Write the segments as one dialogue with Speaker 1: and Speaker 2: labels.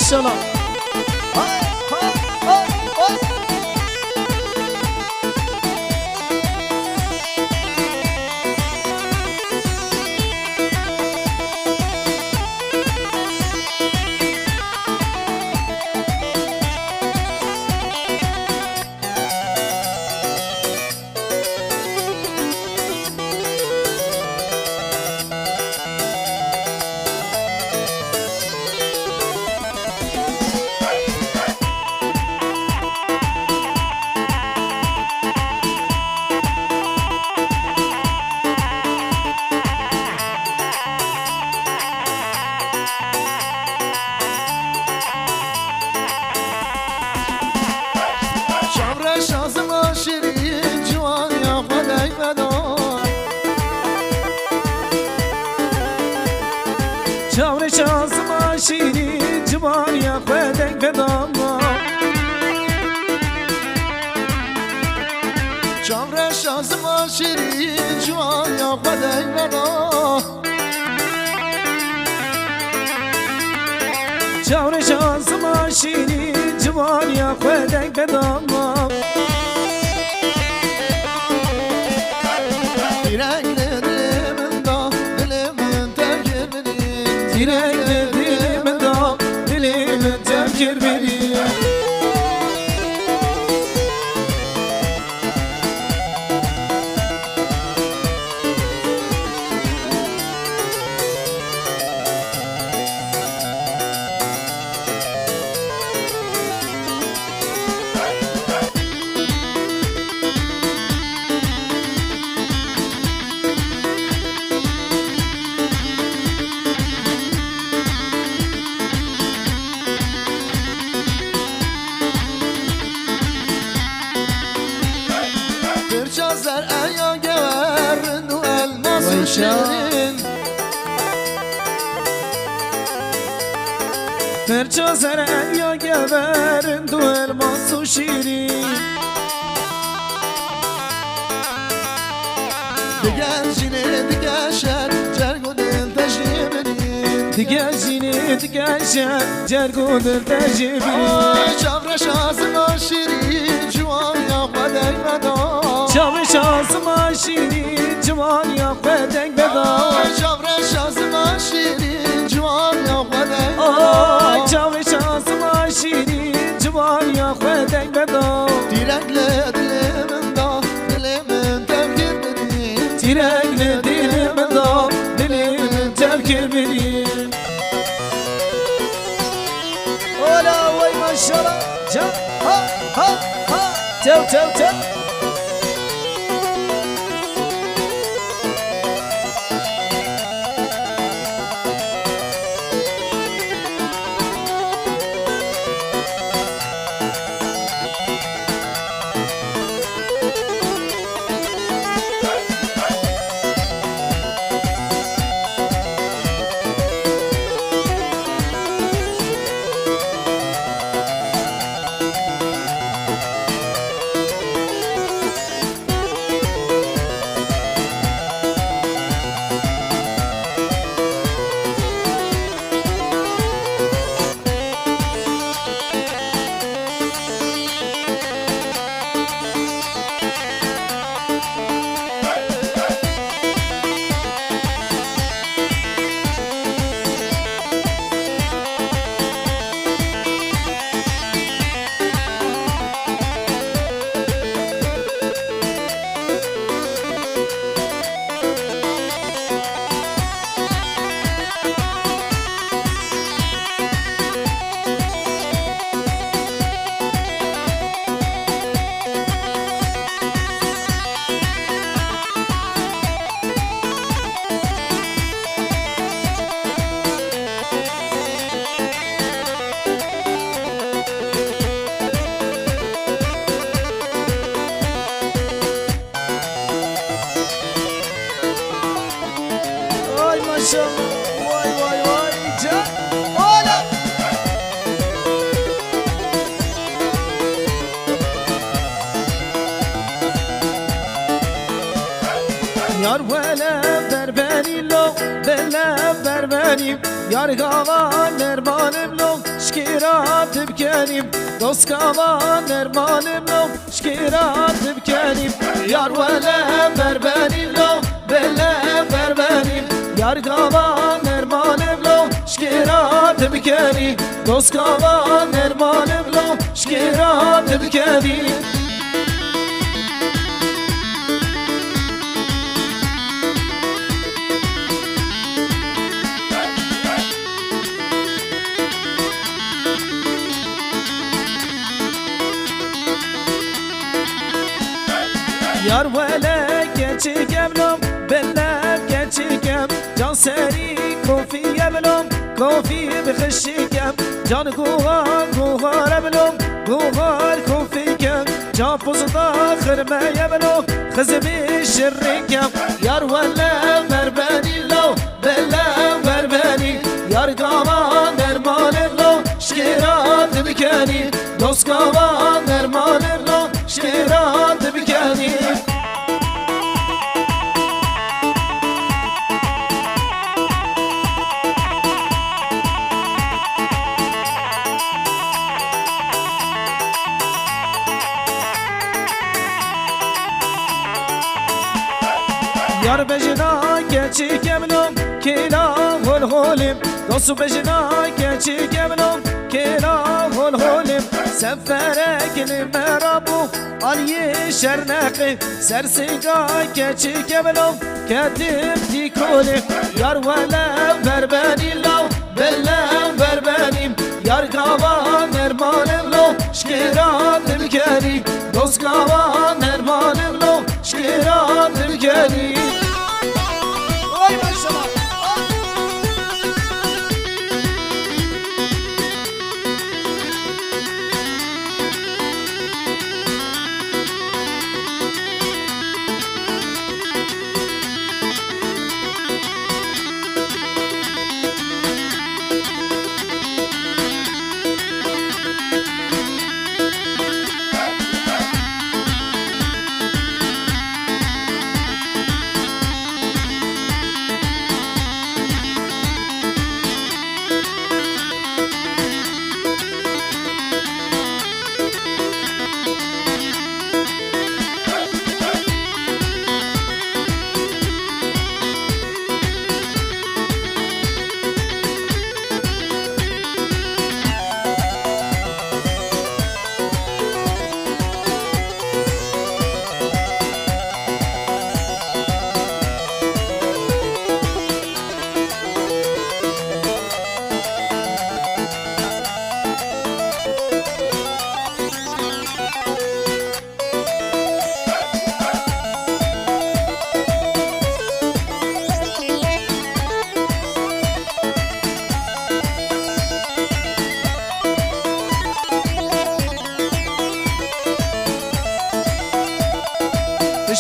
Speaker 1: maşallah. چاور شازما شیری جوان یا خودک بدام
Speaker 2: چاور شازما شیری جوان یا خودک بدام
Speaker 1: چاور شازما شیری جوان یا خودک بدام Direkt dilimin da dilimin tefkir veriyor.
Speaker 2: Çazer aya geverin o elmas şirin
Speaker 1: Perçazer ya geverin du elmas şirin
Speaker 2: Diger jine diger şer cergo del tejibini
Speaker 1: Diger jine diger şer cergo del tejibini
Speaker 2: Çavre şazma şirin juan ya khadek meda
Speaker 1: Çavre şazma şirin juan ya khadek meda
Speaker 2: Çavre şazma şirin juan ya khadek
Speaker 1: meda Çavre şazma şirin juan ya khadek meda
Speaker 2: Direkle dilimin da dilimin tevkir beni
Speaker 1: Direkle dilimin da dilimin tevkir beni Ola vay maşallah Can ha ha ha Tev tev tev maşallah vay vay vay can ola Yar vele بربنی لو بله بربنیم یار گاوان نرمانم لو شکیرات بکنیم دوست گاوان نرمانم لو شکیرات بکنیم یار وله بربنی لو بله بربنیم یار گاوان نرمانم لو شکیرات بکنیم دوست گاوان نرمانم لو شکیرات بکنیم یار وله geçikem lom bellem geçikem can seri kofiye blom kofi bخشikem can guhar guhar blom guhar kofikem can pozda khirmeye blom khizmi şirrikem yar wele verbeni lo bellem verbeni yar gavan dermanem lo şkirat bikeni dost gavan dermanem lo şkirat bikeni yar bejina geçikem lom kela hol holim dostu bejina geçikem lom kela hol holim sefere kelim merabu aliye şernaqi sersiga geçikem lom kedim dikolim yar wala verbeni lav bella verbenim yar gavan ermanem lo şkirat bikeni dost gavan ermanem lo şkirat bikeni
Speaker 3: Ay maşallah.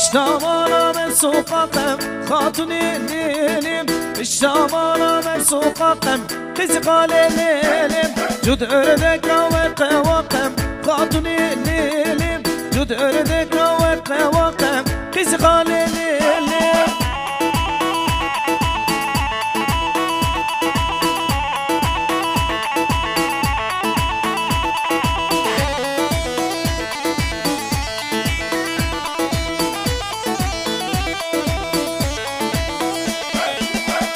Speaker 1: اشتامانا من سوقاقم خاتوني ليلم اشتامانا من سوقاقم قزقال ليلم جد أردك وقواقم خاتوني ليلم جد أردك وقواقم قزقال ليلم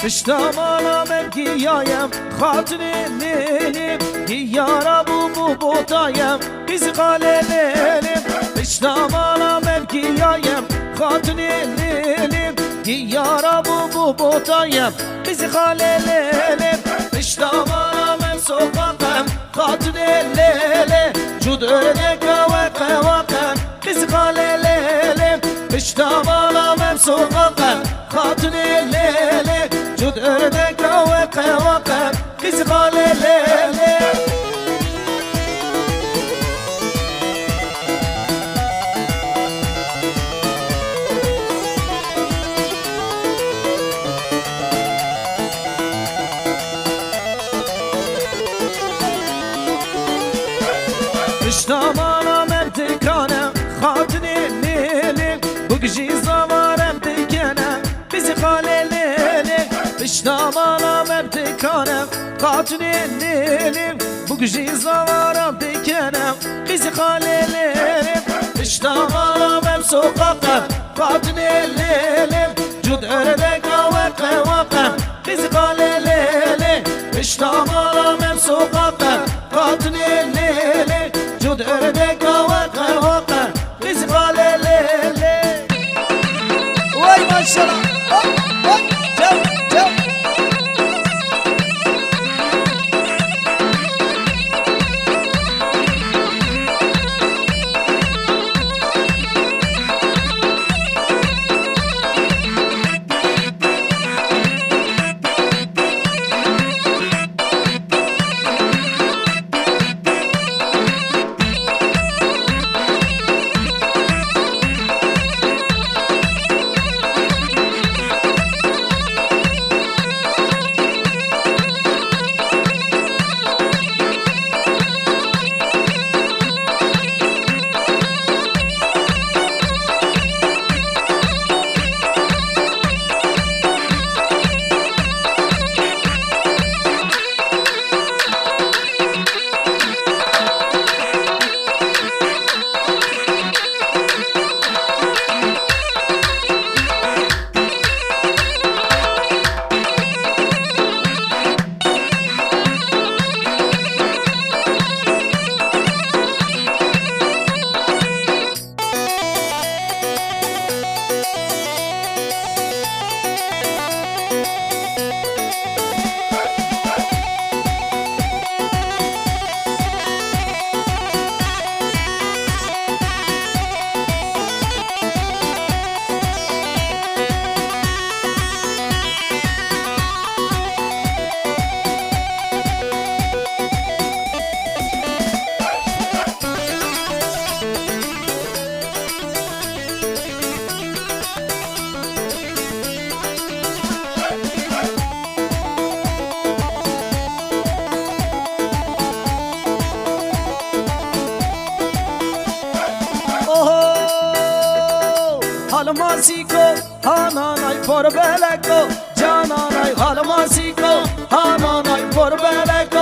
Speaker 1: اشتامانا من گیایم خاطر لیلیم گیارا بو بوتایم قزقال لیلیم اشتامانا من گیایم خاطر لیلیم گیارا بو بوتایم قزقال لیلیم اشتامانا من سوقاقم خاطر لیلیم جود ördek ve kavakem قزقال لیلیم اشتامانا من سوقاقم خاطر لیلیم جود ördek ve kavakem قزقال لیلیم اشتامانا من تکانم خاطر لیلیم بگجی زوارم تکنم قزقال اشتامانا مبتكانم قاتل الليلم بقجي زوارم دكانم قيزي خاليلم اشتامانا مبسوقاقم قاتل الليلم جود اردك وقع وقع قيزي خاليلم اشتامانا مبسوقاقم قاتل الليلم جود اردك وقع وقع قيزي خاليلم
Speaker 3: وای ماشاءالله وای جو
Speaker 1: Halmasiko, hananay por beleko, cananay halmasiko, hananay por beleko.